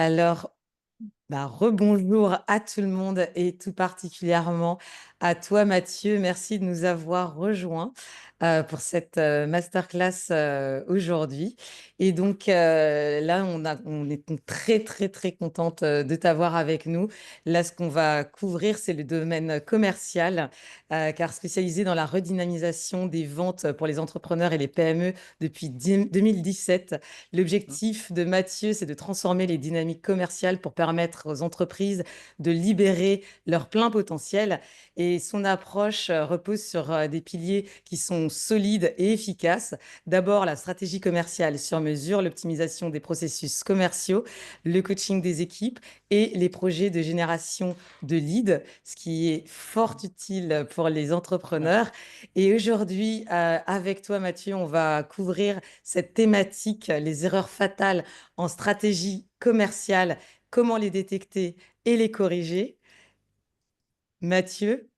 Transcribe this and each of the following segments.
Alors, rebonjour à tout le monde et tout particulièrement à toi, Mathieu. Merci de nous avoir rejoints pour cette masterclass aujourd'hui. Et donc là, on est donc très, très, très contente de t'avoir avec nous. Là, ce qu'on va couvrir, c'est le domaine commercial, car spécialisé dans la redynamisation des ventes pour les entrepreneurs et les PME depuis 2017. L'objectif de Mathieu, c'est de transformer les dynamiques commerciales pour permettre aux entreprises de libérer leur plein potentiel. Et son approche repose sur des piliers qui sont solides et efficaces. D'abord, la stratégie commerciale sur mesure, l'optimisation des processus commerciaux, le coaching des équipes et les projets de génération de leads, ce qui est fort utile pour les Ouais. entrepreneurs. Et aujourd'hui, avec toi, Mathieu, on va couvrir cette thématique, les erreurs fatales en stratégie commerciale, comment les détecter et les corriger. Mathieu,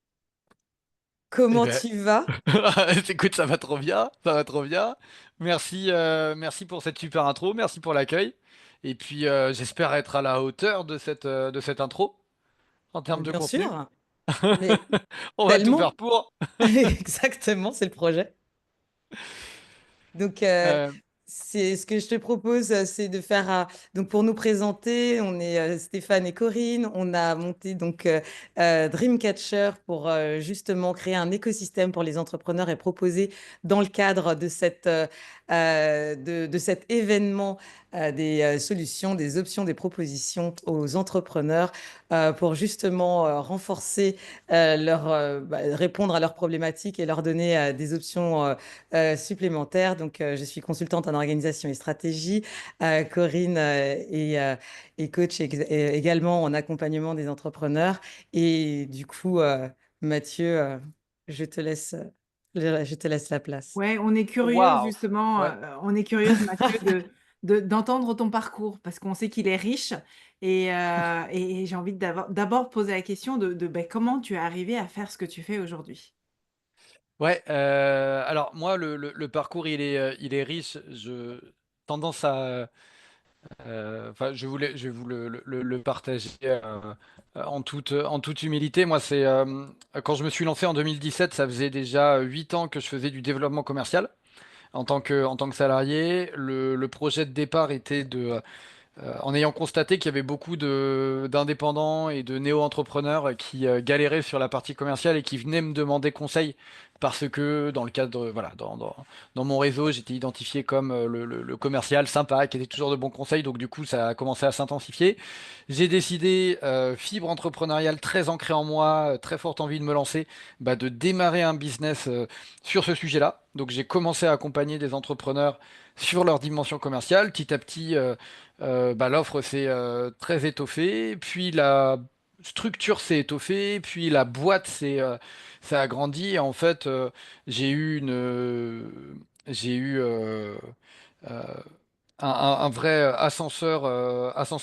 Eh comment ben, tu vas? écoute, ça va trop bien, ça va trop bien. Merci, merci pour cette super intro, merci pour l'accueil. Et puis, j'espère être à la hauteur de cette intro en termes de Bien contenu. sûr, mais On va tout faire tellement. pour. Exactement, c'est le projet. Donc, Euh, c'est ce que je te propose, c'est de faire. Donc, pour nous présenter, on est Stéphane et Corinne. On a monté donc Dreamcatcher pour justement créer un écosystème pour les entrepreneurs et proposer dans le cadre de de cet événement des solutions, des options, des propositions aux entrepreneurs pour justement renforcer répondre à leurs problématiques et leur donner des options supplémentaires. Donc, je suis consultante en organisation et stratégie. Corinne est coach également en accompagnement des entrepreneurs. Et du coup, Mathieu, je te laisse, je te laisse la place. Ouais, on est curieux Waouh! justement, Ouais. on est curieuse Mathieu d'entendre ton parcours parce qu'on sait qu'il est riche et j'ai envie d'abord poser la question de comment tu es arrivé à faire ce que tu fais aujourd'hui? Ouais, alors moi, le parcours, il est riche. Je tendance à enfin, je vais vous le partager en toute humilité. Moi, c'est quand je me suis lancé en 2017, ça faisait déjà 8 ans que je faisais du développement commercial en tant que salarié. Le projet de départ était en ayant constaté qu'il y avait beaucoup d'indépendants et de néo-entrepreneurs qui galéraient sur la partie commerciale et qui venaient me demander conseil parce que dans le cadre, voilà, dans mon réseau, j'étais identifié comme le commercial sympa, qui était toujours de bons conseils. Donc du coup, ça a commencé à s'intensifier. J'ai décidé, fibre entrepreneuriale très ancrée en moi, très forte envie de me lancer, bah, de démarrer un business sur ce sujet-là. Donc j'ai commencé à accompagner des entrepreneurs sur leur dimension commerciale. Petit à petit, bah, l'offre s'est très étoffée, puis la structure s'est étoffée, puis la boîte s'est agrandie. Et en fait, j'ai eu j'ai eu euh, un vrai ascenseur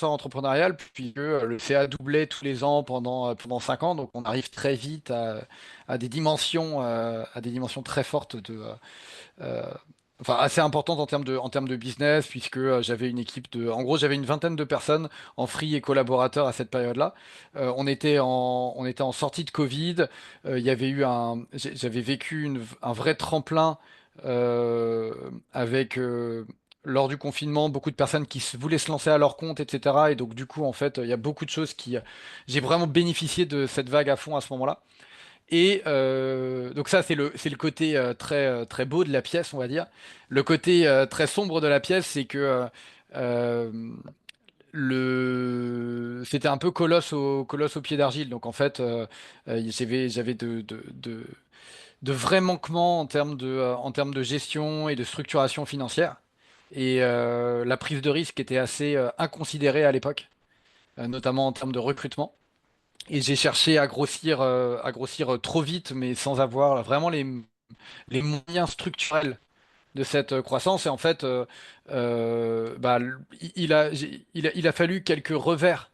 entrepreneurial, puisque le CA doublait tous les ans pendant 5 ans. Donc on arrive très vite à des dimensions très fortes euh, enfin assez importante en termes de business, puisque j'avais une équipe en gros, j'avais une vingtaine de personnes en free et collaborateurs à cette période-là. On était en sortie de Covid. Il y avait eu j'avais vécu un vrai tremplin euh, avec lors du confinement, beaucoup de personnes qui voulaient se lancer à leur compte, etc. Et donc, du coup, en fait, il y a beaucoup de choses j'ai vraiment bénéficié de cette vague à fond à ce moment-là. Et donc ça, c'est le côté très beau de la pièce, on va dire. Le côté très sombre de la pièce, c'est que euh, c'était un peu colosse au pied d'argile. Donc en fait, j'avais de vrais manquements en termes de gestion et de structuration financière. Et la prise de risque était assez inconsidérée à l'époque, notamment en termes de recrutement. Et j'ai cherché à grossir trop vite, mais sans avoir vraiment les moyens structurels de cette croissance. Et en fait, bah, il a fallu quelques revers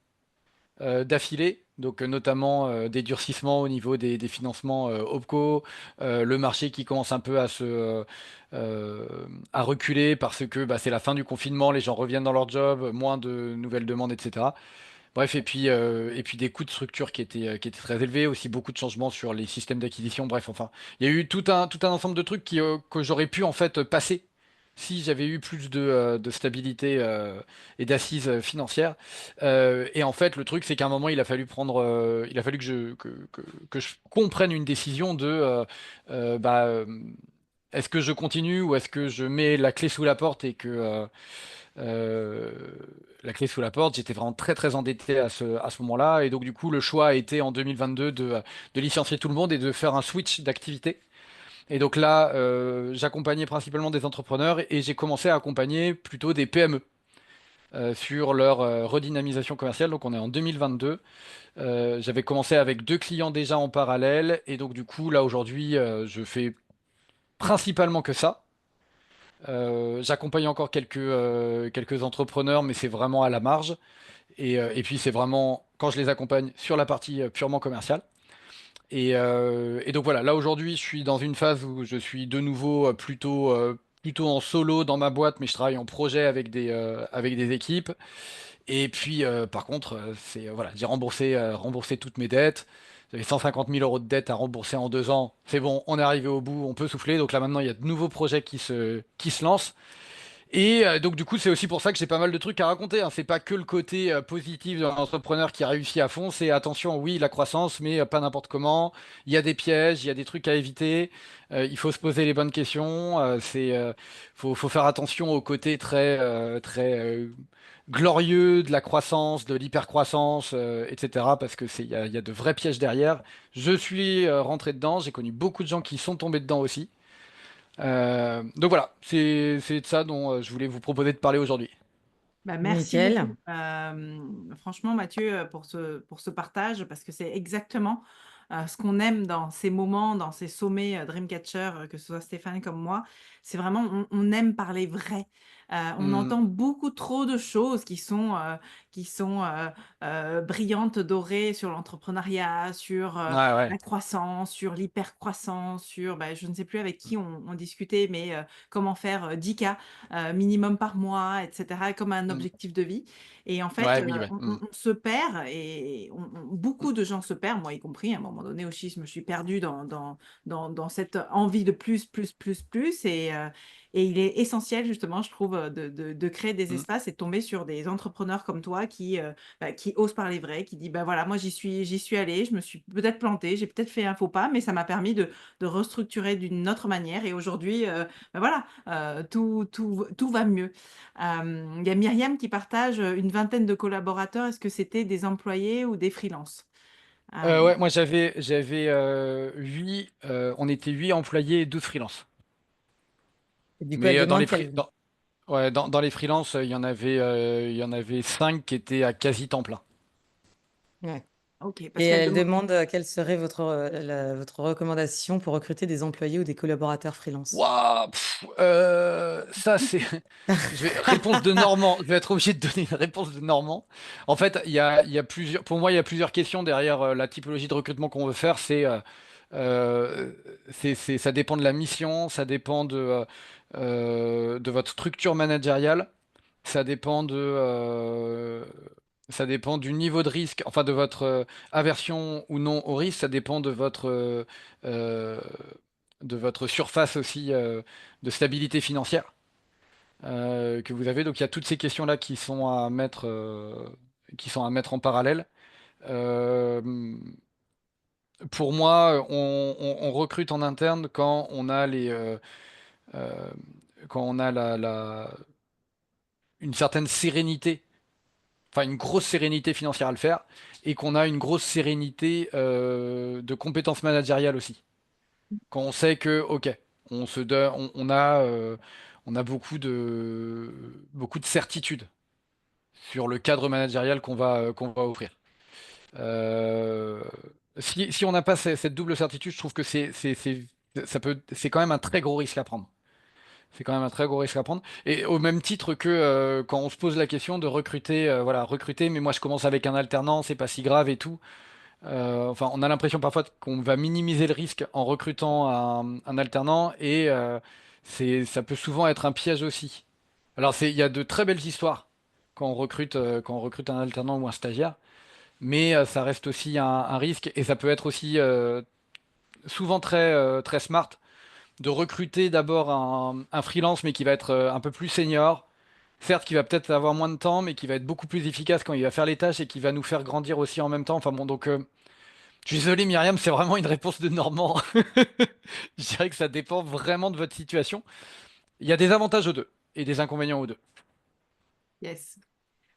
d'affilée Donc notamment des durcissements au niveau des financements OPCO, le marché qui commence un peu euh, à reculer parce que bah, c'est la fin du confinement, les gens reviennent dans leur job, moins de nouvelles demandes, etc. Bref, et puis des coûts de structure qui étaient très élevés, aussi beaucoup de changements sur les systèmes d'acquisition. Bref, enfin, il y a eu tout un ensemble de trucs que j'aurais pu en fait passer si j'avais eu plus de stabilité et d'assises financières. Et en fait, le truc, c'est qu'à un moment, il a fallu que je comprenne une décision bah, est-ce que je continue ou est-ce que je mets la clé sous la porte et euh, la clé sous la porte. J'étais vraiment très très endetté à ce moment-là. Et donc du coup, le choix a été en 2022 de licencier tout le monde et de faire un switch d'activité. Et donc là, j'accompagnais principalement des entrepreneurs et j'ai commencé à accompagner plutôt des PME sur leur redynamisation commerciale. Donc on est en 2022. J'avais commencé avec deux clients déjà en parallèle. Et donc du coup, là aujourd'hui, je fais principalement que ça. J'accompagne encore quelques entrepreneurs, mais c'est vraiment à la marge. Et puis c'est vraiment quand je les accompagne sur la partie purement commerciale. Et donc voilà, là aujourd'hui, je suis dans une phase où je suis de nouveau plutôt en solo dans ma boîte, mais je travaille en projet avec des équipes. Et puis par contre, voilà, j'ai remboursé toutes mes dettes. J'avais 150 000 euros de dettes à rembourser en 2 ans. C'est bon, on est arrivé au bout, on peut souffler. Donc là maintenant, il y a de nouveaux projets qui se lancent. Et donc du coup, c'est aussi pour ça que j'ai pas mal de trucs à raconter, hein. C'est pas que le côté positif d'un entrepreneur qui a réussi à fond, c'est attention, oui, la croissance, mais pas n'importe comment. Il y a des pièges, il y a des trucs à éviter. Il faut se poser les bonnes questions. Faut faire attention au côté très glorieux de la croissance, de l'hypercroissance, etc. Parce que il y a de vrais pièges derrière. Je suis rentré dedans, j'ai connu beaucoup de gens qui sont tombés dedans aussi. Donc voilà, c'est de ça dont je voulais vous proposer de parler aujourd'hui. Bah, merci beaucoup. Nickel. Franchement, Mathieu, pour ce partage, parce que c'est exactement ce qu'on aime dans ces moments, dans ces sommets Dreamcatcher, que ce soit Stéphane comme moi. C'est vraiment, on aime parler vrai. On Hmm. entend beaucoup trop de choses qui sont brillantes, dorées sur l'entrepreneuriat, sur Ouais, ouais. la croissance, sur l'hypercroissance, sur, bah, je ne sais plus avec qui on discutait, mais comment faire 10K minimum par mois, etc., comme un Hmm. objectif de vie. Et en fait, Ouais, oui, ouais. Hmm. on se perd et beaucoup de gens se perdent, moi y compris. À un moment donné aussi, je me suis perdue dans cette envie de plus, plus, plus, plus. Et il est essentiel, justement, je trouve, de créer des Hmm. espaces et de tomber sur des entrepreneurs comme toi qui osent parler vrai, qui dit, bah voilà, moi j'y suis allée, je me suis peut-être plantée, j'ai peut-être fait un faux pas, mais ça m'a permis de restructurer d'une autre manière. Et aujourd'hui, bah voilà, tout va mieux. Il y a Myriam qui partage une vingtaine de collaborateurs. Est-ce que c'était des employés ou des freelances? Euh, Ouais, moi j'avais on était 8 employés et 12 freelances. Et du coup, elle Mais demande quelle. dans les freelances, il y en avait 5 qui étaient à quasi temps plein. ok, Et parce qu'elle elle demande. demande quelle serait votre recommandation pour recruter des employés ou des collaborateurs freelance. Waouh, ça c'est. Réponse de Normand. Je vais être obligé de donner une réponse de Normand. En fait, il y a plusieurs. Pour moi, il y a plusieurs questions derrière la typologie de recrutement qu'on veut faire. Euh, ça dépend de la mission, ça dépend de votre structure managériale, ça dépend ça dépend du niveau de risque, enfin de votre aversion ou non au risque. Ça dépend euh, de votre surface aussi de stabilité financière que vous avez. Donc il y a toutes ces questions-là qui sont à mettre en parallèle. Euh, pour moi, on recrute en interne quand on a euh, quand on a une certaine sérénité, enfin une grosse sérénité financière à le faire, et qu'on a une grosse sérénité de compétences managériales aussi. Quand on sait que, ok, on a beaucoup de certitude sur le cadre managérial qu'on va offrir. Euh, si on n'a pas cette double certitude, je trouve que ça peut, c'est quand même un très gros risque à prendre. C'est quand même un très gros risque à prendre. Et au même titre que quand on se pose la question de recruter, voilà, recruter, mais moi je commence avec un alternant, c'est pas si grave et tout. Enfin, on a l'impression parfois qu'on va minimiser le risque en recrutant un alternant et ça peut souvent être un piège aussi. Alors, il y a de très belles histoires quand on recrute un alternant ou un stagiaire, mais ça reste aussi un risque et ça peut être aussi souvent très smart de recruter d'abord un freelance mais qui va être un peu plus senior. Certes, qui va peut-être avoir moins de temps, mais qui va être beaucoup plus efficace quand il va faire les tâches et qui va nous faire grandir aussi en même temps. Enfin bon, donc je suis désolé Myriam, c'est vraiment une réponse de Normand. Je dirais que ça dépend vraiment de votre situation. Il y a des avantages aux deux et des inconvénients aux deux. Yes.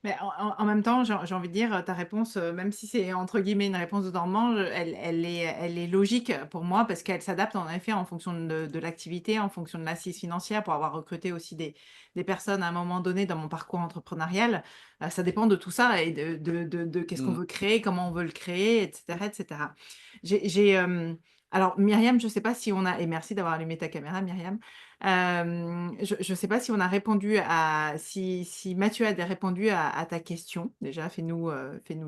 Mais en même temps, j'ai envie de dire, ta réponse, même si c'est entre guillemets une réponse de dormant, elle est logique pour moi parce qu'elle s'adapte en effet en fonction de l'activité, en fonction de l'assise financière pour avoir recruté aussi des personnes à un moment donné dans mon parcours entrepreneurial. Ça dépend de tout ça et de qu'est-ce qu'on Mm. veut créer, comment on veut le créer, etc., etc. Alors, Myriam, je ne sais pas si on a, et merci d'avoir allumé ta caméra, Myriam. Je ne sais pas si on a répondu si Mathieu a répondu à ta question. Déjà, fais-nous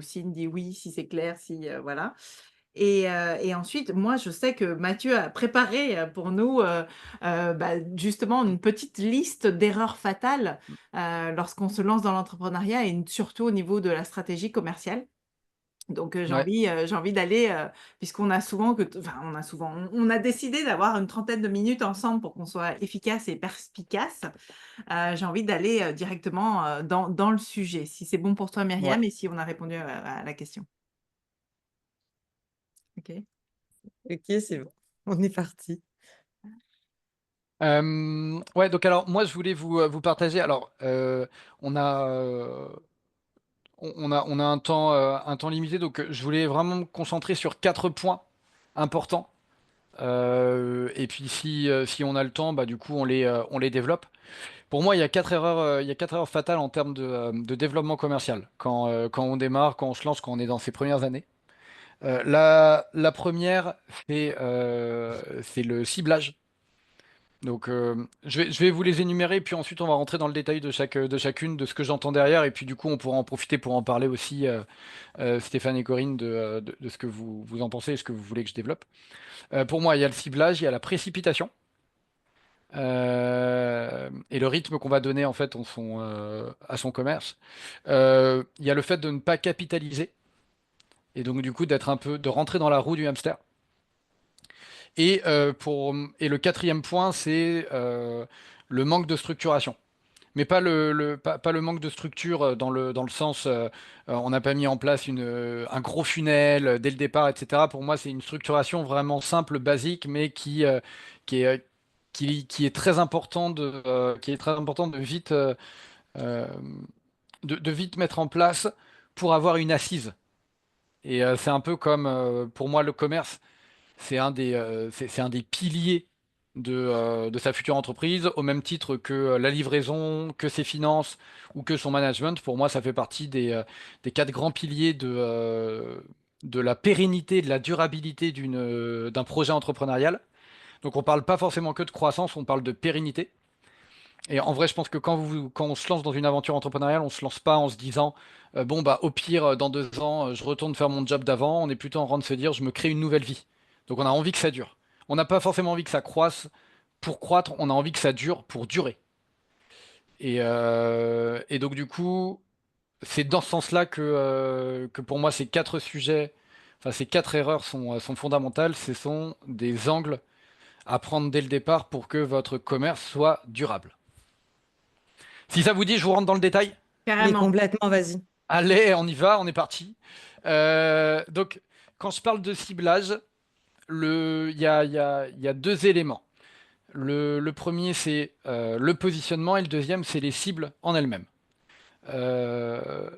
signe, dis oui si c'est clair, si voilà. Et ensuite, moi, je sais que Mathieu a préparé pour nous bah, justement une petite liste d'erreurs fatales lorsqu'on se lance dans l'entrepreneuriat et surtout au niveau de la stratégie commerciale. Donc, Ouais. j'ai envie d'aller, puisqu'on a souvent enfin, on a décidé d'avoir une trentaine de minutes ensemble pour qu'on soit efficace et perspicace. J'ai envie d'aller directement dans le sujet, si c'est bon pour toi, Ouais. Myriam, et si on a répondu à la question. OK. Ok, c'est bon. On est parti. Ouais, donc alors moi je voulais vous partager. Alors on a on a un temps limité, donc je voulais vraiment me concentrer sur quatre points importants. Et puis si on a le temps, bah du coup on les développe. Pour moi, il y a quatre erreurs fatales en termes de développement commercial quand on démarre, quand on se lance, quand on est dans ses premières années. La première, c'est le ciblage. Donc, je vais vous les énumérer, puis ensuite on va rentrer dans le détail de chacune, de ce que j'entends derrière, et puis du coup on pourra en profiter pour en parler aussi, Stéphane et Corinne, de ce que vous en pensez et ce que vous voulez que je développe. Pour moi, il y a le ciblage, il y a la précipitation, et le rythme qu'on va donner en fait à son commerce. Il y a le fait de ne pas capitaliser, et donc du coup de rentrer dans la roue du hamster. Et le quatrième point, c'est le manque de structuration. Mais pas le manque de structure dans le sens, on n'a pas mis en place un gros funnel dès le départ, etc. Pour moi, c'est une structuration vraiment simple, basique, mais qui est, qui est très important qui est très important euh, de vite mettre en place pour avoir une assise. Et c'est un peu comme, pour moi, le commerce. C'est un des piliers de sa future entreprise, au même titre que la livraison, que ses finances ou que son management. Pour moi, ça fait partie des quatre grands piliers de la pérennité, de la durabilité d'un projet entrepreneurial. Donc, on parle pas forcément que de croissance, on parle de pérennité. Et en vrai, je pense que quand on se lance dans une aventure entrepreneuriale, on se lance pas en se disant, bon, bah, au pire, dans 2 ans, je retourne faire mon job d'avant. On est plutôt en train de se dire, je me crée une nouvelle vie. Donc, on a envie que ça dure. On n'a pas forcément envie que ça croisse pour croître, on a envie que ça dure pour durer. Et donc, du coup, c'est dans ce sens-là que pour moi, ces quatre sujets, enfin, ces quatre erreurs sont fondamentales. Ce sont des angles à prendre dès le départ pour que votre commerce soit durable. Si ça vous dit, je vous rentre dans le détail. Mais Carrément. complètement, vas-y. Allez, on y va, on est parti. Donc, quand je parle de ciblage, il y a deux éléments. Le premier, c'est le positionnement et le deuxième, c'est les cibles en elles-mêmes. Euh,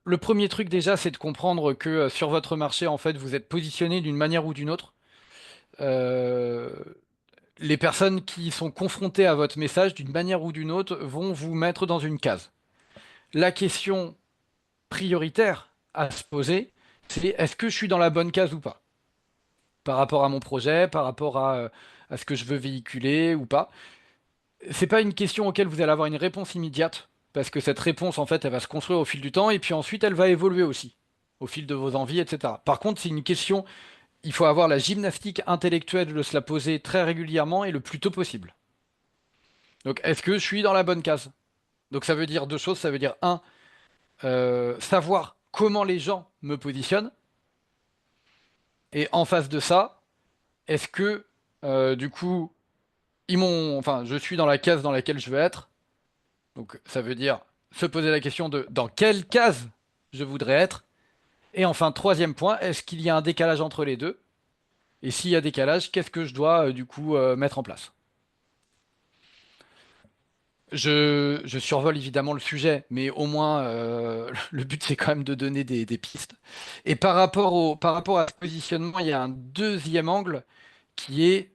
le premier truc déjà, c'est de comprendre que sur votre marché, en fait, vous êtes positionné d'une manière ou d'une autre. Euh, les personnes qui sont confrontées à votre message, d'une manière ou d'une autre, vont vous mettre dans une case. La question prioritaire à se poser, c'est est-ce que je suis dans la bonne case ou pas? Par rapport à mon projet, par rapport à ce que je veux véhiculer ou pas. c'est pas une question auquel vous allez avoir une réponse immédiate, parce que cette réponse, en fait, elle va se construire au fil du temps, et puis ensuite, elle va évoluer aussi, au fil de vos envies, etc. Par contre, c'est une question, il faut avoir la gymnastique intellectuelle de se la poser très régulièrement et le plus tôt possible. Donc, est-ce que je suis dans la bonne case? Donc, ça veut dire deux choses. Ça veut dire, un, savoir comment les gens me positionnent, et en face de ça, est-ce que, du coup, enfin, je suis dans la case dans laquelle je veux être. Donc ça veut dire se poser la question de dans quelle case je voudrais être. Et enfin, troisième point, est-ce qu'il y a un décalage entre les deux? Et s'il y a décalage, qu'est-ce que je dois du coup mettre en place? Je survole évidemment le sujet, mais au moins le but c'est quand même de donner des pistes. Et par rapport à ce positionnement, il y a un deuxième angle qui est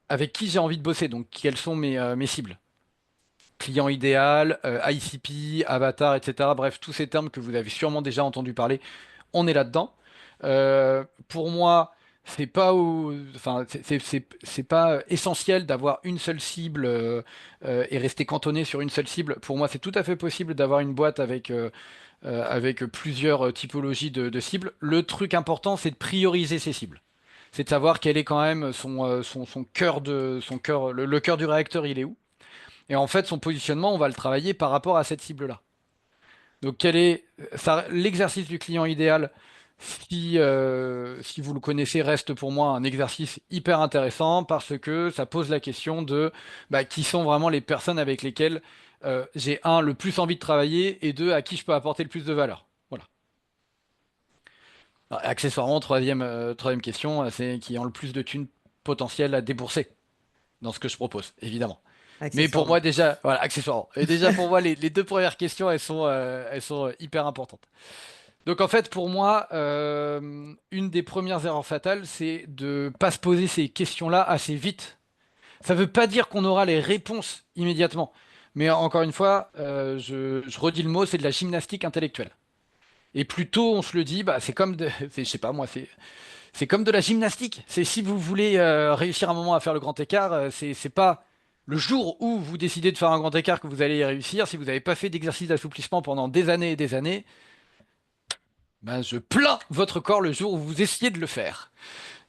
avec qui j'ai envie de bosser, donc quelles sont mes cibles. Client idéal, ICP, avatar, etc. Bref, tous ces termes que vous avez sûrement déjà entendu parler, on est là-dedans. Pour moi, enfin, c'est pas essentiel d'avoir une seule cible et rester cantonné sur une seule cible. Pour moi, c'est tout à fait possible d'avoir une boîte avec plusieurs typologies de cibles. Le truc important, c'est de prioriser ces cibles. C'est de savoir quel est quand même son cœur le cœur du réacteur, il est où. Et en fait, son positionnement, on va le travailler par rapport à cette cible-là. Donc, quel est l'exercice du client idéal? Si vous le connaissez, reste pour moi un exercice hyper intéressant parce que ça pose la question de bah, qui sont vraiment les personnes avec lesquelles j'ai un, le plus envie de travailler et deux, à qui je peux apporter le plus de valeur. Voilà. Alors, accessoirement, troisième question, c'est qui ont le plus de thunes potentielles à débourser dans ce que je propose, évidemment. Mais pour moi accessoirement. déjà, voilà, accessoirement. Et déjà pour moi, les deux premières questions, elles sont hyper importantes. Donc en fait, pour moi, une des premières erreurs fatales, c'est de pas se poser ces questions-là assez vite. Ça veut pas dire qu'on aura les réponses immédiatement. Mais encore une fois, je redis le mot, c'est de la gymnastique intellectuelle. Et plus tôt on se le dit, bah, c'est comme je sais pas moi, c'est comme de la gymnastique. C'est si vous voulez réussir un moment à faire le grand écart, c'est pas le jour où vous décidez de faire un grand écart que vous allez y réussir. Si vous n'avez pas fait d'exercice d'assouplissement pendant des années et des années, ben je plains votre corps le jour où vous essayez de le faire.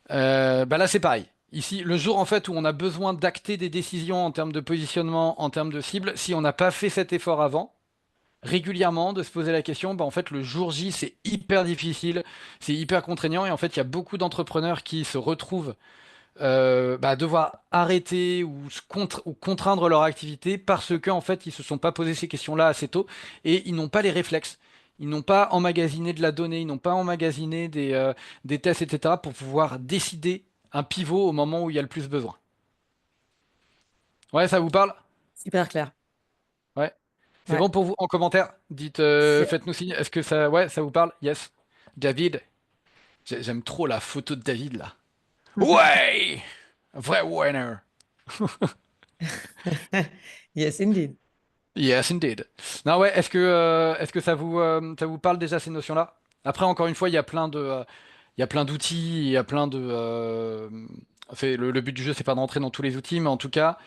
Ben là c'est pareil. Ici, le jour en fait où on a besoin d'acter des décisions en termes de positionnement, en termes de cible, si on n'a pas fait cet effort avant, régulièrement de se poser la question, bah en fait le jour J c'est hyper difficile, c'est hyper contraignant et en fait il y a beaucoup d'entrepreneurs qui se retrouvent bah, devoir arrêter ou contraindre leur activité parce qu'en en fait ils se sont pas posé ces questions-là assez tôt et ils n'ont pas les réflexes. Ils n'ont pas emmagasiné de la donnée, ils n'ont pas emmagasiné des tests, etc. pour pouvoir décider un pivot au moment où il y a le plus besoin. Ouais, ça vous parle? Super clair. Ouais. C'est Ouais. bon pour vous en commentaire? Dites, C'est faites-nous signe. Est-ce que ça, ouais, ça vous parle? Yes. David, j'aime trop la photo de David là. Ouais! Un vrai winner. Yes, indeed. Yes, indeed. Non, ouais, est-ce que ça vous parle déjà ces notions-là? Après, encore une fois, il y a plein d'outils, il y a plein de. Le but du jeu, c'est pas d'entrer dans tous les outils, mais en tout cas,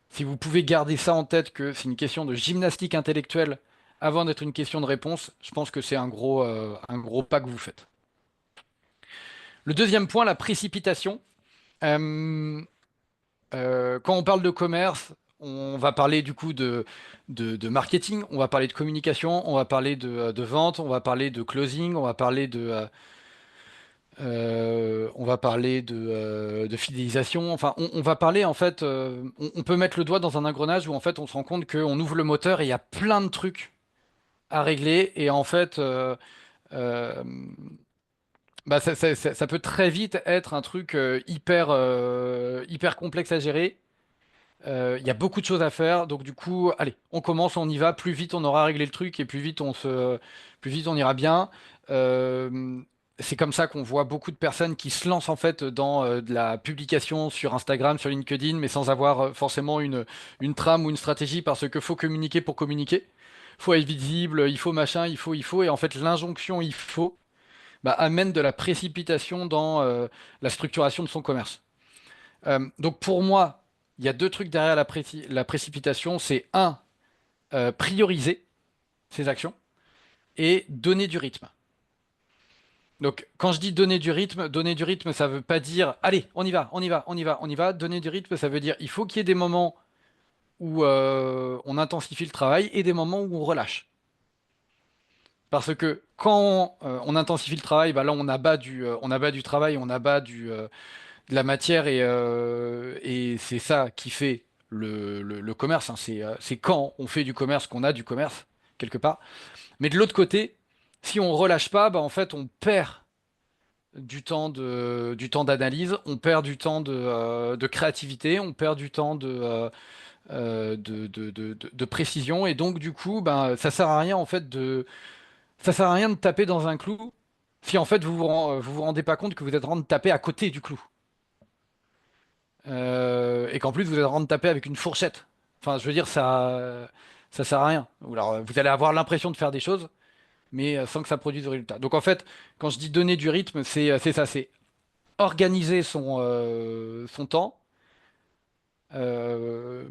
si vous pouvez garder ça en tête, que c'est une question de gymnastique intellectuelle avant d'être une question de réponse, je pense que c'est un gros pas que vous faites. Le deuxième point, la précipitation. Euh, quand on parle de commerce, on va parler du coup de marketing, on va parler de communication, on va parler de vente, on va parler de closing, on va parler de fidélisation. Enfin, on va parler en fait, on peut mettre le doigt dans un engrenage où en fait on se rend compte qu'on ouvre le moteur et il y a plein de trucs à régler et en fait, euh, bah, ça peut très vite être un truc hyper complexe à gérer. Il y a beaucoup de choses à faire, donc du coup, allez, on commence, on y va. Plus vite on aura réglé le truc et plus vite on ira bien. Euh, c'est comme ça qu'on voit beaucoup de personnes qui se lancent en fait dans de la publication sur Instagram, sur LinkedIn, mais sans avoir forcément une trame ou une stratégie, parce que faut communiquer pour communiquer. Faut être visible, il faut machin, il faut, et en fait l'injonction il faut bah, amène de la précipitation dans la structuration de son commerce. Donc pour moi, il y a deux trucs derrière la précipitation. C'est un, prioriser ses actions et donner du rythme. Donc, quand je dis donner du rythme, ça veut pas dire, allez, on y va, on y va, on y va, on y va. Donner du rythme, ça veut dire, il faut qu'il y ait des moments où on intensifie le travail et des moments où on relâche. Parce que quand on intensifie le travail, bah là on abat du travail, on abat de la matière et c'est ça qui fait le commerce, hein. C'est quand on fait du commerce qu'on a du commerce, quelque part. Mais de l'autre côté, si on relâche pas, bah en fait on perd du temps d'analyse, on perd du temps de créativité, on perd du temps de précision et donc du coup, ben ça sert à rien en fait ça sert à rien de taper dans un clou si en fait vous vous rendez pas compte que vous êtes en train de taper à côté du clou. Et qu'en plus vous êtes en train de taper avec une fourchette. Enfin, je veux dire, ça sert à rien. Ou alors, vous allez avoir l'impression de faire des choses, mais sans que ça produise de résultat. Donc en fait, quand je dis donner du rythme, c'est ça, c'est organiser son temps euh,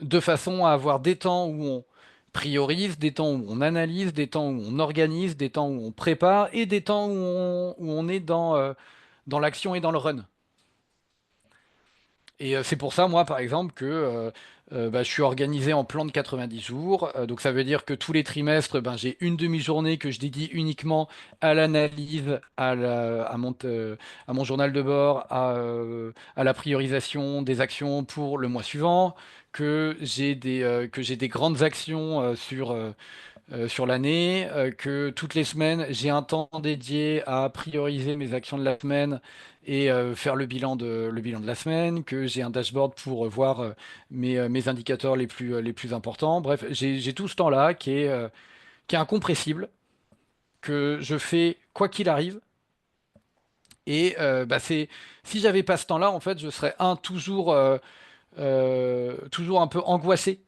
de façon à avoir des temps où on priorise, des temps où on analyse, des temps où on organise, des temps où on prépare et des temps où on est dans l'action et dans le run. Et c'est pour ça, moi, par exemple, que bah, je suis organisé en plan de 90 jours. Donc ça veut dire que tous les trimestres, ben, j'ai une demi-journée que je dédie uniquement à l'analyse, à mon journal de bord, à la priorisation des actions pour le mois suivant, que j'ai des grandes actions sur l'année, que toutes les semaines, j'ai un temps dédié à prioriser mes actions de la semaine et faire le bilan de la semaine, que j'ai un dashboard pour voir mes indicateurs les plus importants. Bref, j'ai tout ce temps-là qui est incompressible, que je fais quoi qu'il arrive. Et bah, si j'avais pas ce temps-là, en fait, je serais toujours un peu angoissé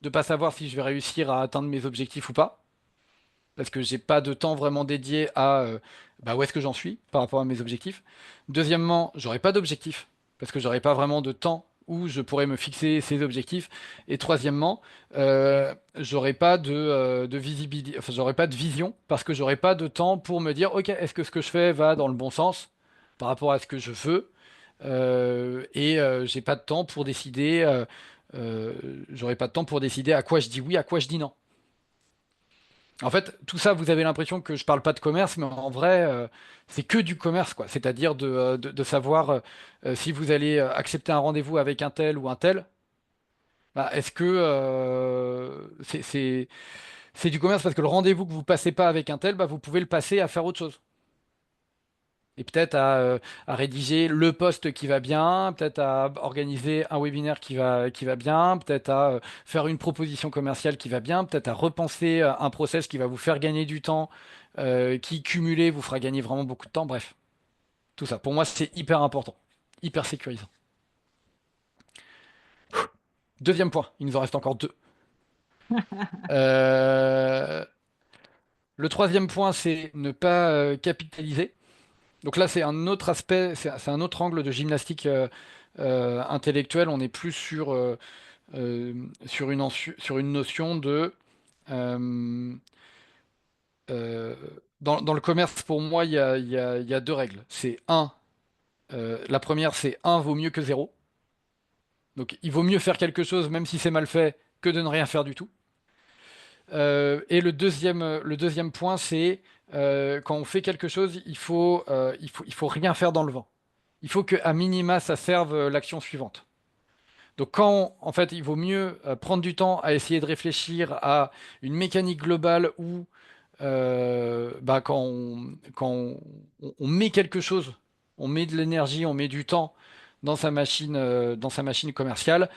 de pas savoir si je vais réussir à atteindre mes objectifs ou pas parce que j'ai pas de temps vraiment dédié à bah, où est-ce que j'en suis par rapport à mes objectifs. Deuxièmement, j'aurais pas d'objectif parce que j'aurais pas vraiment de temps où je pourrais me fixer ces objectifs. Et troisièmement, j'aurais pas de visibilité, enfin j'aurais pas de vision parce que j'aurais pas de temps pour me dire, ok, est-ce que ce que je fais va dans le bon sens par rapport à ce que je veux. J'ai pas de temps pour décider. Euh, J'aurais pas de temps pour décider à quoi je dis oui, à quoi je dis non. En fait, tout ça, vous avez l'impression que je parle pas de commerce, mais en vrai, c'est que du commerce, quoi. C'est-à-dire de savoir si vous allez accepter un rendez-vous avec un tel ou un tel. Bah, est-ce que c'est du commerce parce que le rendez-vous que vous passez pas avec un tel, bah, vous pouvez le passer à faire autre chose. Et peut-être à rédiger le post qui va bien, peut-être à organiser un webinaire qui va bien, peut-être à faire une proposition commerciale qui va bien, peut-être à repenser un process qui va vous faire gagner du temps, qui cumulé vous fera gagner vraiment beaucoup de temps. Bref, tout ça. Pour moi, c'est hyper important, hyper sécurisant. Deuxième point, il nous en reste encore deux. Euh, le troisième point, c'est ne pas capitaliser. Donc là, c'est un autre aspect, c'est un autre angle de gymnastique intellectuelle. On est plus euh, sur une notion de... euh, euh, dans le commerce, pour moi, il y a deux règles. C'est un, la première, c'est un vaut mieux que zéro. Donc il vaut mieux faire quelque chose, même si c'est mal fait, que de ne rien faire du tout. Et le deuxième point, c'est quand on fait quelque chose, il faut rien faire dans le vent. Il faut que, à minima, ça serve l'action suivante. Donc en fait, il vaut mieux prendre du temps à essayer de réfléchir à une mécanique globale où bah, on met quelque chose, on met de l'énergie, on met du temps dans sa machine commerciale,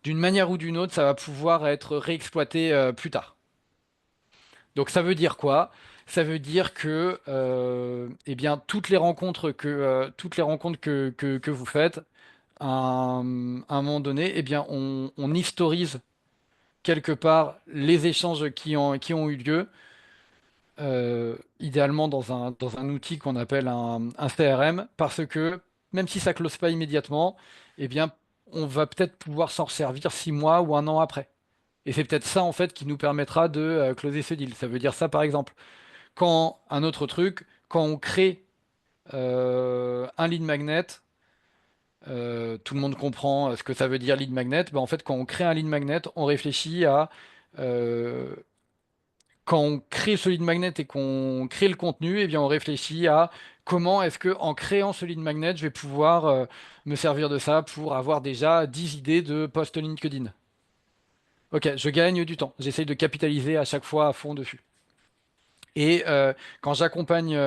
d'une manière ou d'une autre, ça va pouvoir être réexploité plus tard. Donc ça veut dire quoi? Ça veut dire que eh bien, toutes les rencontres que vous faites, à un moment donné, eh bien, on historise quelque part les échanges qui ont eu lieu, idéalement dans un outil qu'on appelle un CRM, parce que même si ça close pas immédiatement, eh bien, on va peut-être pouvoir s'en servir 6 mois ou un an après. Et c'est peut-être ça en fait qui nous permettra de closer ce deal. Ça veut dire ça par exemple. Quand un autre truc, quand on crée un lead magnet, tout le monde comprend ce que ça veut dire lead magnet. Ben, en fait, quand on crée un lead magnet, on réfléchit à euh, quand on crée ce lead magnet et qu'on crée le contenu, eh bien, on réfléchit à comment est-ce que en créant ce lead magnet, je vais pouvoir me servir de ça pour avoir déjà 10 idées de post LinkedIn. Ok, je gagne du temps. J'essaye de capitaliser à chaque fois à fond dessus. Et quand j'accompagne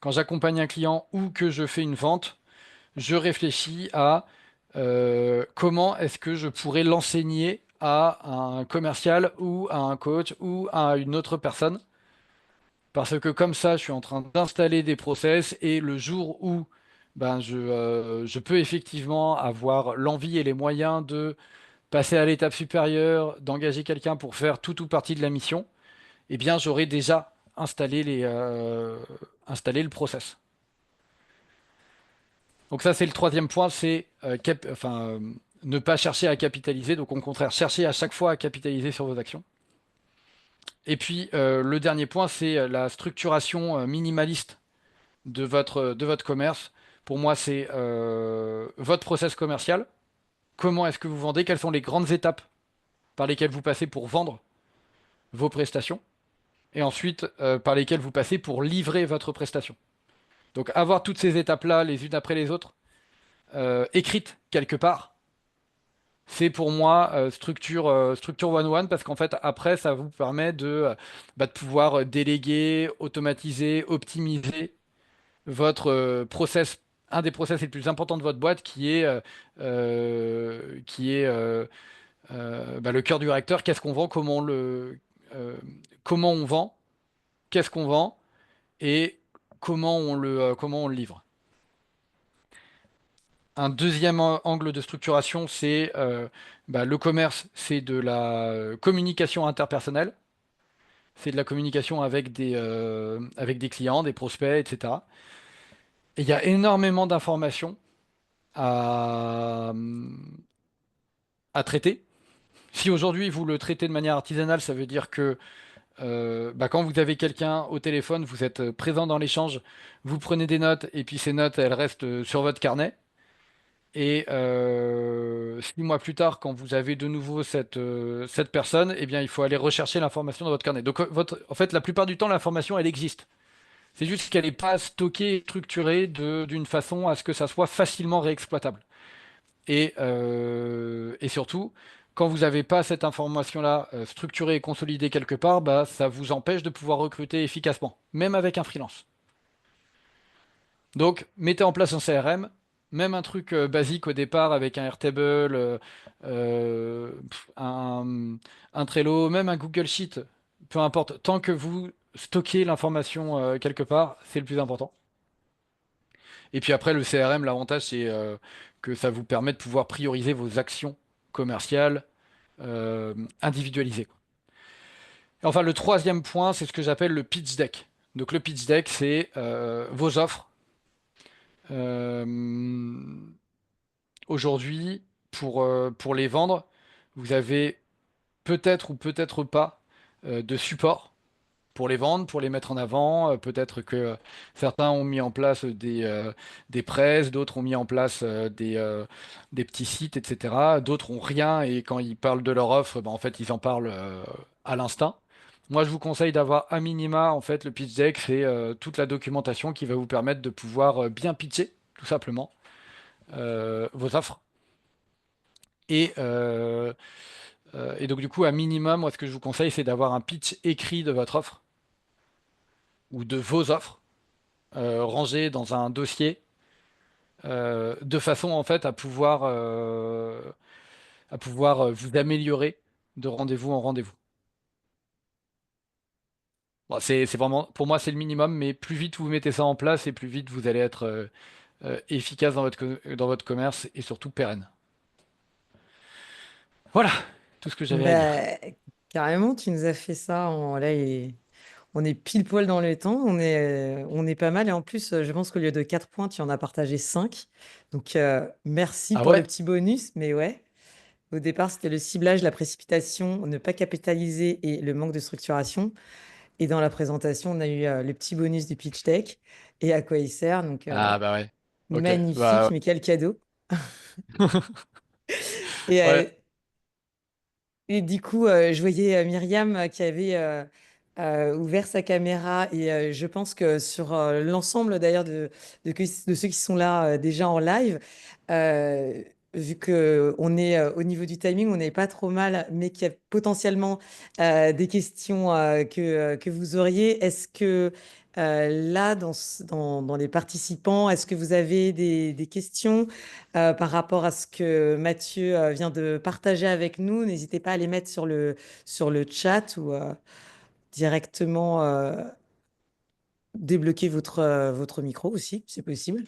quand j'accompagne un client ou que je fais une vente, je réfléchis à comment est-ce que je pourrais l'enseigner à un commercial ou à un coach ou à une autre personne. Parce que comme ça, je suis en train d'installer des process et le jour où ben, je peux effectivement avoir l'envie et les moyens de passer à l'étape supérieure, d'engager quelqu'un pour faire tout ou partie de la mission, eh bien, j'aurai déjà installé le process. Donc ça, c'est le troisième point, c'est ne pas chercher à capitaliser, donc au contraire, chercher à chaque fois à capitaliser sur vos actions. Et puis, le dernier point, c'est la structuration minimaliste de votre commerce. Pour moi, c'est votre process commercial. Comment est-ce que vous vendez? Quelles sont les grandes étapes par lesquelles vous passez pour vendre vos prestations? Et ensuite, par lesquelles vous passez pour livrer votre prestation. Donc, avoir toutes ces étapes-là, les unes après les autres, écrites quelque part, c'est pour moi structure one-one parce qu'en fait, après, ça vous permet de pouvoir déléguer, automatiser, optimiser votre process, un des process les plus importants de votre boîte qui est le cœur du réacteur. Qu'est-ce qu'on vend, comment on vend, qu'est-ce qu'on vend et comment on le livre. Un deuxième angle de structuration, c'est le commerce, c'est de la communication interpersonnelle, c'est de la communication avec des clients, des prospects, etc. Et il y a énormément d'informations à, à traiter. Si aujourd'hui vous le traitez de manière artisanale, ça veut dire que quand vous avez quelqu'un au téléphone, vous êtes présent dans l'échange, vous prenez des notes et puis ces notes, elles restent sur votre carnet. Et 6 mois plus tard, quand vous avez de nouveau cette personne, eh bien, il faut aller rechercher l'information dans votre carnet. Donc, en fait, la plupart du temps, l'information, elle existe. C'est juste qu'elle n'est pas stockée, structurée d'une façon à ce que ça soit facilement réexploitable. Et surtout, quand vous n'avez pas cette information-là structurée et consolidée quelque part, bah, ça vous empêche de pouvoir recruter efficacement, même avec un freelance. Donc, mettez en place un CRM, même un truc basique au départ avec un Airtable, un Trello, même un Google Sheet, peu importe. Tant que vous stockez l'information quelque part, c'est le plus important. Et puis après, le CRM, l'avantage, c'est que ça vous permet de pouvoir prioriser vos actions commerciales individualisées, quoi. Et enfin, le troisième point, c'est ce que j'appelle le pitch deck. Donc le pitch deck, c'est vos offres. Euh, Aujourd'hui, pour les vendre, vous avez peut-être ou peut-être pas de support pour les vendre, pour les mettre en avant. Peut-être que certains ont mis en place des presses, d'autres ont mis en place des petits sites, etc. D'autres ont rien et quand ils parlent de leur offre, ben, en fait, ils en parlent à l'instinct. Moi, je vous conseille d'avoir à minima, en fait, le pitch deck, c'est toute la documentation qui va vous permettre de pouvoir bien pitcher, tout simplement, vos offres. Et donc, du coup, à minimum, moi, ce que je vous conseille, c'est d'avoir un pitch écrit de votre offre ou de vos offres, rangé dans un dossier, de façon, en fait, à pouvoir vous améliorer de rendez-vous en rendez-vous. Bon, c'est vraiment, pour moi, c'est le minimum, mais plus vite vous mettez ça en place et plus vite vous allez être efficace dans votre commerce et surtout pérenne. Voilà tout ce que j'avais à dire. Bah, carrément, tu nous as fait ça. on est pile poil dans le temps, on est pas mal. Et en plus, je pense qu'au lieu de 4 points, tu en as partagé 5. Donc, merci Ah pour le ouais? petit bonus. Mais ouais, au départ, c'était le ciblage, la précipitation, ne pas capitaliser et le manque de structuration. Et dans la présentation, on a eu le petit bonus du pitch deck et à quoi il sert. Donc, Ah bah ouais. Ok. magnifique, Bah mais quel cadeau. Et, ouais. du coup, je voyais Myriam qui avait ouvert sa caméra et je pense que sur l'ensemble d'ailleurs de ceux qui sont là déjà en live, euh, vu que on est au niveau du timing, on n'est pas trop mal, mais qu'il y a potentiellement des questions que vous auriez. Est-ce que là, dans les participants, est-ce que vous avez des questions par rapport à ce que Mathieu vient de partager avec nous? N'hésitez pas à les mettre sur le chat ou directement débloquer votre micro aussi, c'est possible.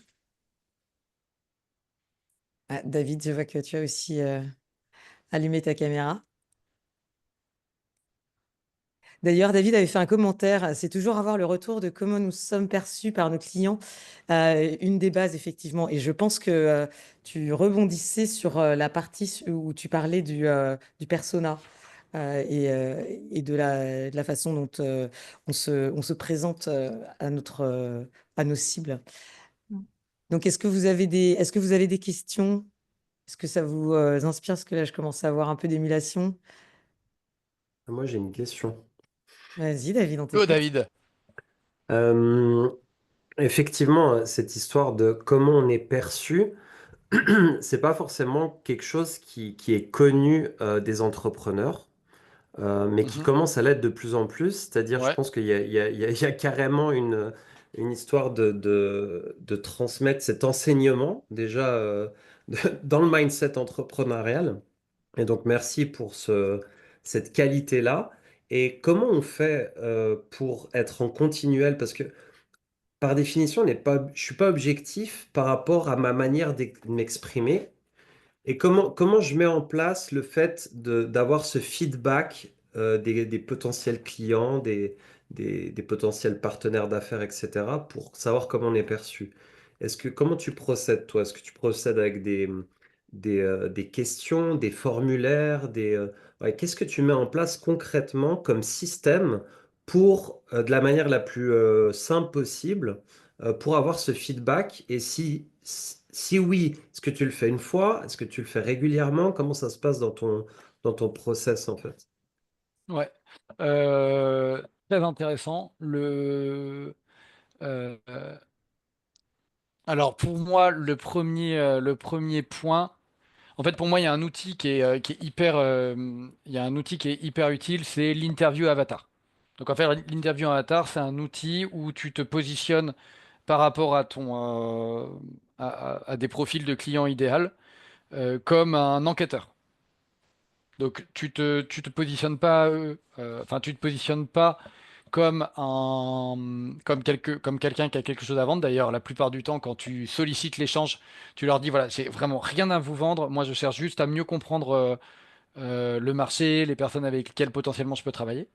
Ah, David, je vois que tu as aussi allumé ta caméra. D'ailleurs, David avait fait un commentaire. C'est toujours avoir le retour de comment nous sommes perçus par nos clients, une des bases, effectivement. Et je pense que tu rebondissais sur la partie où tu parlais du persona et de la façon dont on se présente à nos cibles. Mm. Donc, est-ce que vous avez des questions? Est-ce que ça vous inspire? Parce que là, je commence à avoir un peu d'émulation. Moi, j'ai une question. Vas-y, David, on Oh t'écoute. David. Euh, Effectivement, cette histoire de comment on est perçu, c'est pas forcément quelque chose qui est connu des entrepreneurs, mais qui Mhm. commence à l'être de plus en plus. C'est-à-dire, je Ouais. pense qu'il y a, il y a- il y a- il y a carrément une histoire de transmettre cet enseignement déjà dans le mindset entrepreneurial. Et donc, merci pour cette qualité-là. Et comment on fait pour être en continuel? Parce que par définition, je suis pas objectif par rapport à ma manière de m'exprimer. Et comment je mets en place le fait d'avoir ce feedback des potentiels clients, des potentiels partenaires d'affaires, etc., pour savoir comment on est perçu. Comment tu procèdes, toi? Est-ce que tu procèdes avec des questions, des formulaires, ouais, qu'est-ce que tu mets en place concrètement comme système pour, de la manière la plus simple possible, pour avoir ce feedback? Et si oui, est-ce que tu le fais une fois? Est-ce que tu le fais régulièrement? Comment ça se passe dans ton process en fait? Ouais. Euh, Très intéressant. Euh, euh, alors pour moi, le premier point. En fait, pour moi, il y a un outil qui est hyper, il y a un outil qui est hyper utile, c'est l'interview avatar. Donc en fait, l'interview avatar, c'est un outil où tu te positionnes par rapport à à des profils de clients idéal comme un enquêteur. Donc tu te positionnes pas, enfin tu te positionnes pas comme quelqu'un qui a quelque chose à vendre. D'ailleurs, la plupart du temps, quand tu sollicites l'échange, tu leur dis voilà, j'ai vraiment rien à vous vendre. Moi, je cherche juste à mieux comprendre le marché, les personnes avec lesquelles potentiellement je peux travailler.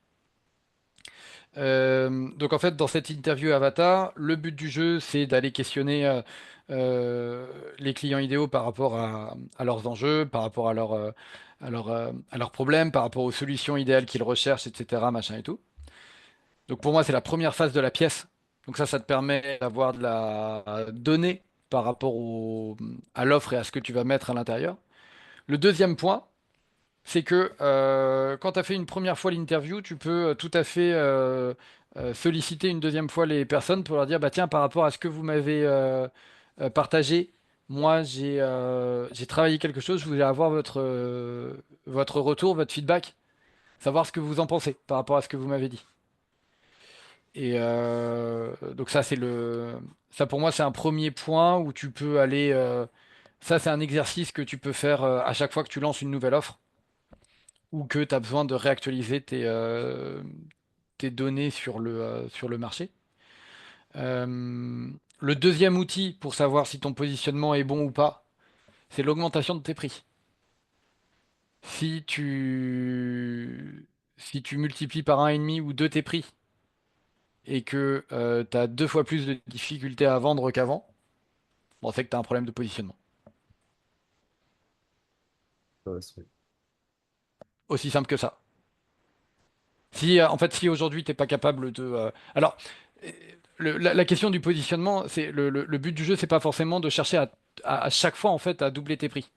Donc en fait, dans cette interview Avatar, le but du jeu, c'est d'aller questionner euh, les clients idéaux par rapport à leurs enjeux, par rapport à leurs problèmes, par rapport aux solutions idéales qu'ils recherchent, etc., machin et tout. Donc pour moi, c'est la première phase de la pièce. Donc ça te permet d'avoir de la donnée par rapport à l'offre et à ce que tu vas mettre à l'intérieur. Le deuxième point, c'est que quand tu as fait une première fois l'interview, tu peux tout à fait solliciter une deuxième fois les personnes pour leur dire, bah tiens, par rapport à ce que vous m'avez partagé, moi j'ai travaillé quelque chose, je voulais avoir votre retour, votre feedback, savoir ce que vous en pensez par rapport à ce que vous m'avez dit. Et donc ça pour moi c'est un premier point où tu peux aller, ça c'est un exercice que tu peux faire à chaque fois que tu lances une nouvelle offre ou que tu as besoin de réactualiser tes données sur le marché. Le deuxième outil pour savoir si ton positionnement est bon ou pas, c'est l'augmentation de tes prix. Si tu, si tu multiplies par un et demi ou deux tes prix et que tu as 2 fois plus de difficultés à vendre qu'avant, bon, c'est que tu as un problème de positionnement. Ouais, Aussi simple que ça. Si, en fait, si aujourd'hui, tu n'es pas capable de... Alors, euh, la question du positionnement, c'est le but du jeu, c'est pas forcément de chercher à chaque fois, en fait, à doubler tes prix.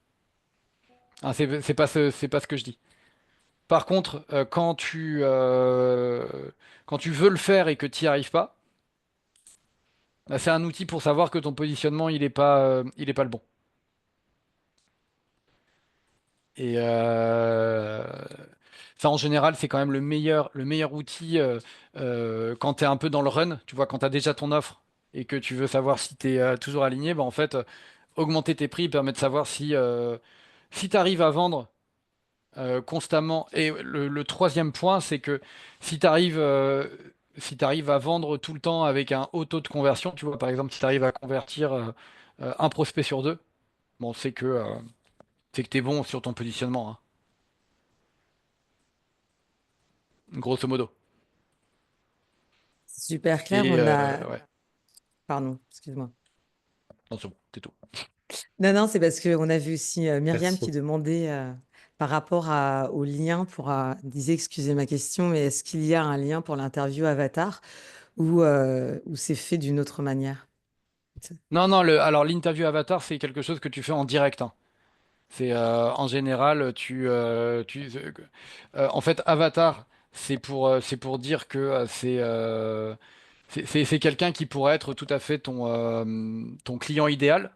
Hein, c'est pas ce que je dis. Par contre, quand tu veux le faire et que tu n'y arrives pas, bah, c'est un outil pour savoir que ton positionnement, il est pas le bon. Et ça, en général, c'est quand même le meilleur outil quand tu es un peu dans le run. Tu vois, quand tu as déjà ton offre et que tu veux savoir si tu es toujours aligné, bah, en fait, augmenter tes prix permet de savoir si tu arrives à vendre constamment. Et le troisième point, c'est que si tu arrives à vendre tout le temps avec un haut taux de conversion, tu vois, par exemple, si tu arrives à convertir un prospect sur deux, bon, c'est que tu es bon sur ton positionnement, hein, grosso modo. C'est super clair. Et On a. ouais, Pardon, excuse-moi. non, c'est bon, c'est tout. Non, non, c'est parce qu'on a vu aussi Myriam merci. qui demandait par rapport au lien pour. Disait, excusez ma question, mais est-ce qu'il y a un lien pour l'interview Avatar ou c'est fait d'une autre manière? Non, non, alors l'interview avatar, c'est quelque chose que tu fais en direct, hein. C'est en général, en fait, avatar, c'est pour dire que c'est quelqu'un qui pourrait être tout à fait ton client idéal.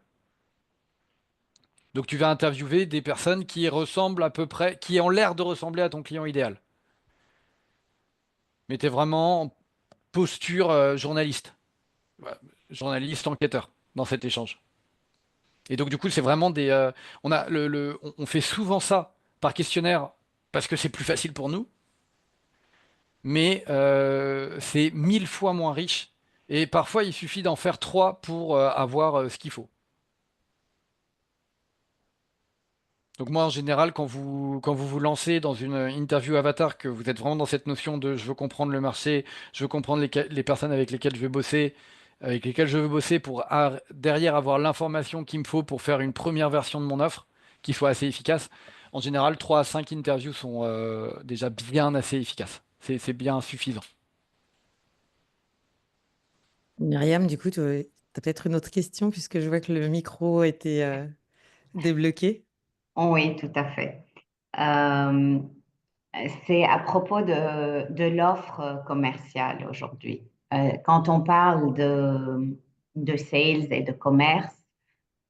Donc tu vas interviewer des personnes qui ressemblent à peu près, qui ont l'air de ressembler à ton client idéal. Mais tu es vraiment en posture journaliste. Ouais, journaliste enquêteur dans cet échange. Et donc du coup, c'est vraiment on fait souvent ça par questionnaire parce que c'est plus facile pour nous, mais c'est 1000 fois moins riche. Et parfois, il suffit d'en faire 3 pour avoir ce qu'il faut. Donc moi, en général, quand vous lancez dans une interview avatar, que vous êtes vraiment dans cette notion de je veux comprendre le marché, je veux comprendre les personnes avec lesquelles je vais bosser, avec lesquelles je veux bosser pour derrière avoir l'information qu'il me faut pour faire une première version de mon offre qui soit assez efficace. En général, 3 à 5 interviews sont déjà bien assez efficaces. C'est bien suffisant. Myriam, du coup, tu as peut-être une autre question puisque je vois que le micro était débloqué. Oui, tout à fait. Euh, c'est à propos de l'offre commerciale aujourd'hui. Quand on parle de sales et de commerce,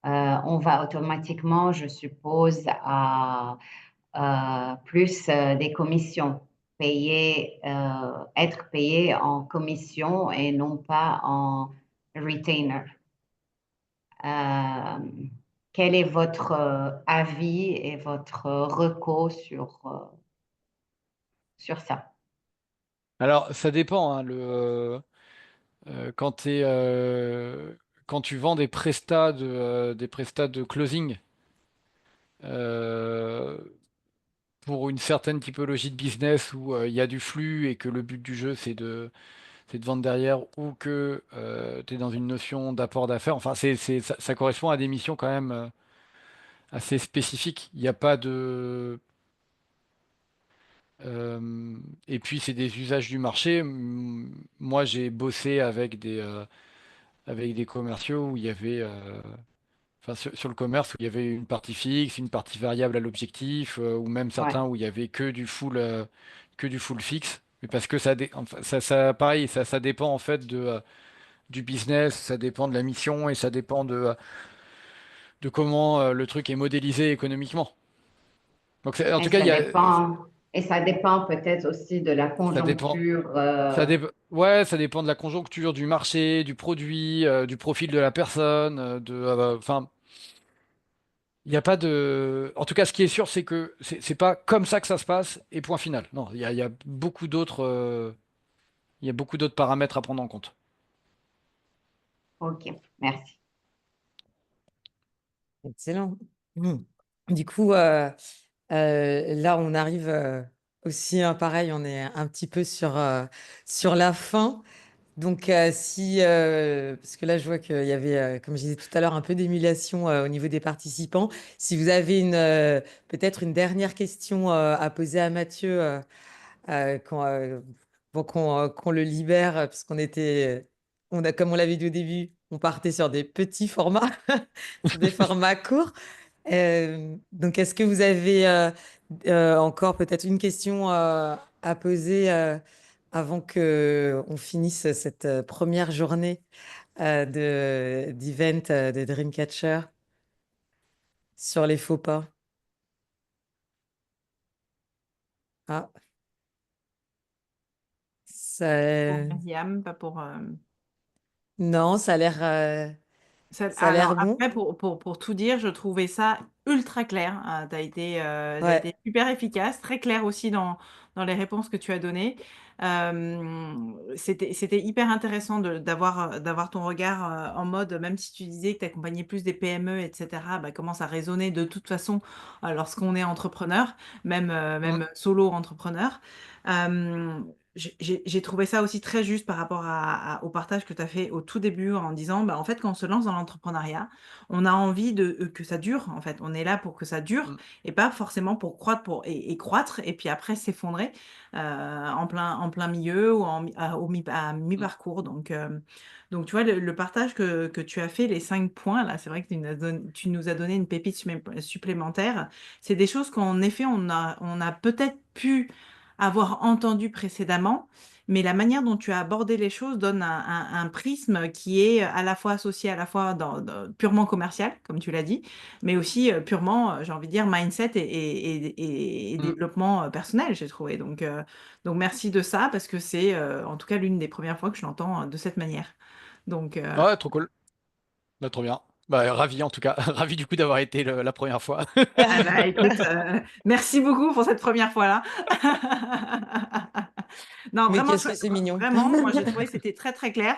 on va automatiquement, je suppose, à plus des commissions, être payé en commission et non pas en retainer. Euh, Quel est votre avis et votre recours sur ça? Alors, ça dépend, hein, quand quand tu vends des prestats de closing, euh, pour une certaine typologie de business où il y a du flux et que le but du jeu c'est de vendre derrière ou que tu es dans une notion d'apport d'affaires. Enfin, ça correspond à des missions quand même assez spécifiques. Il n'y a pas de... euh, et puis, c'est des usages du marché. Moi, j'ai bossé avec des commerciaux où il y avait... enfin, sur le commerce, où il y avait une partie fixe, une partie variable à l'objectif, ou même Ouais, certains où il y avait que du full fixe. Mais parce que enfin, pareil, ça dépend en fait du business, ça dépend de la mission et ça dépend de comment le truc est modélisé économiquement. Donc, en et tout cas, ça dépend peut-être aussi de la ça dépend, conjoncture. ouais, ça dépend de la conjoncture, du marché, du produit, du profil de la personne, enfin. Il n'y a pas de. En tout cas, ce qui est sûr, c'est que c'est pas comme ça que ça se passe et point final. Non, il y a beaucoup d'autres, il y a beaucoup d'autres paramètres à prendre en compte. Ok, merci. Excellent. Mhm. Du coup, là, on arrive aussi, pareil, on est un petit peu sur la fin. Donc, parce que là, je vois qu'il y avait, comme je disais tout à l'heure, un peu d'émulation au niveau des participants. Si vous avez peut-être une dernière question à poser à Mathieu, pour qu'on le libère, parce comme on l'avait dit au début, on partait sur des petits formats, sur des formats courts. Donc, est-ce que vous avez encore peut-être une question à poser avant que on finisse cette première journée d'event de Dreamcatcher sur les faux pas? Ah, Pour ça... Myriam, pas pour. Non, ça a Alors l'air bon. après, pour tout dire, je trouvais ça ultra clair. T'as Ouais. été super efficace, très clair aussi dans les réponses que tu as données. C'était hyper intéressant d'avoir ton regard en mode, même si tu disais que tu accompagnais plus des PME, etc., bah, comment ça résonnait de toute façon lorsqu'on est entrepreneur, Mm. même solo entrepreneur. Euh, j'ai trouvé ça aussi très juste par rapport au partage que tu as fait au tout début en disant, bah, en fait, quand on se lance dans l'entrepreneuriat, on a envie que ça dure. En fait, on est là pour que ça dure Mm. et pas forcément pour croître et croître et puis après s'effondrer en plein milieu ou à Mm. mi-parcours. Donc, tu vois, le partage que tu as fait, les 5 points, là, c'est vrai que tu nous as donné une pépite supplémentaire. C'est des choses qu'en effet, on a peut-être pu avoir entendu précédemment, mais la manière dont tu as abordé les choses donne un prisme qui est à la fois associé à la fois purement commercial, comme tu l'as dit, mais aussi purement, j'ai envie de dire, mindset et Mm. développement personnel, j'ai trouvé. Donc merci de ça, parce que c'est en tout cas l'une des premières fois que je l'entends de cette manière. Donc, Ouais, trop cool. Bah, trop bien. Bah, ravi en tout cas. Ravi du coup d'avoir été la première fois. ah bah, écoute, merci beaucoup pour cette première fois-là. Non, Mais vraiment, qu'est-ce que c'est mignon. vraiment, moi j'ai trouvé que c'était très très clair.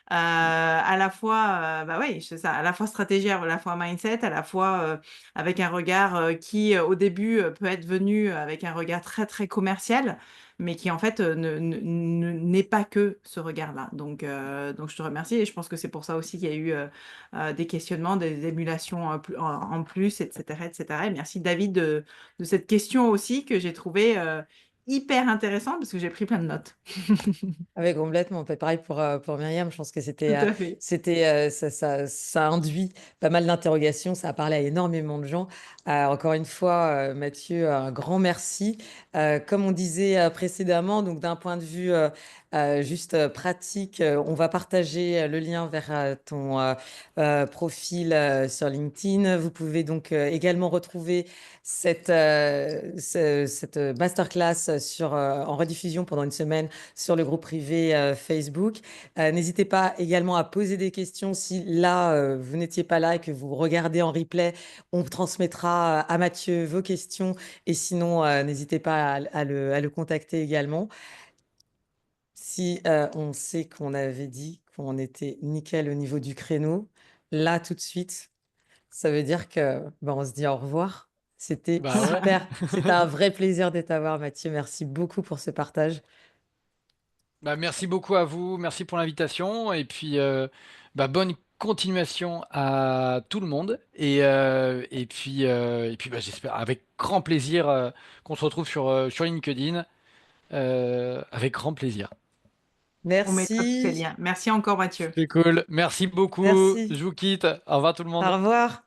À la fois, bah oui, c'est ça, à la fois stratégie, à la fois mindset, à la fois avec un regard qui, au début, peut être venu avec un regard très très commercial, mais qui en fait n'est pas que ce regard-là. Donc je te remercie et je pense que c'est pour ça aussi qu'il y a eu des questionnements, des émulations en plus, etc., etc. Et merci David de cette question aussi que j'ai trouvé hyper intéressante parce que j'ai pris plein de notes. Ah oui, complètement. Pareil pour Myriam, je pense que Tout à fait. ça induit pas mal d'interrogations, ça a parlé à énormément de gens. Encore une fois, Mathieu, un grand merci. Comme on disait précédemment, donc d'un point de vue juste pratique, on va partager le lien vers ton profil sur LinkedIn. Vous pouvez donc également retrouver cette masterclass en rediffusion pendant une semaine sur le groupe privé Facebook. N'hésitez pas également à poser des questions si là, vous n'étiez pas là et que vous regardez en replay. On transmettra à Mathieu vos questions et sinon, n'hésitez pas à le contacter également. Si on sait qu'on avait dit qu'on était nickel au niveau du créneau, là, tout de suite, ça veut dire que on se dit au revoir. C'était Bah ouais. super. C'était un vrai plaisir de t'avoir, Mathieu. Merci beaucoup pour ce partage. Bah, merci beaucoup à vous, merci pour l'invitation et puis bah, bonne continuation à tout le monde et puis bah, j'espère avec grand plaisir qu'on se retrouve sur LinkedIn avec grand plaisir. On mettra tous ces Merci. liens. Merci encore, Mathieu. C'est cool, merci beaucoup, Merci. je vous quitte, au revoir tout le Au monde. revoir.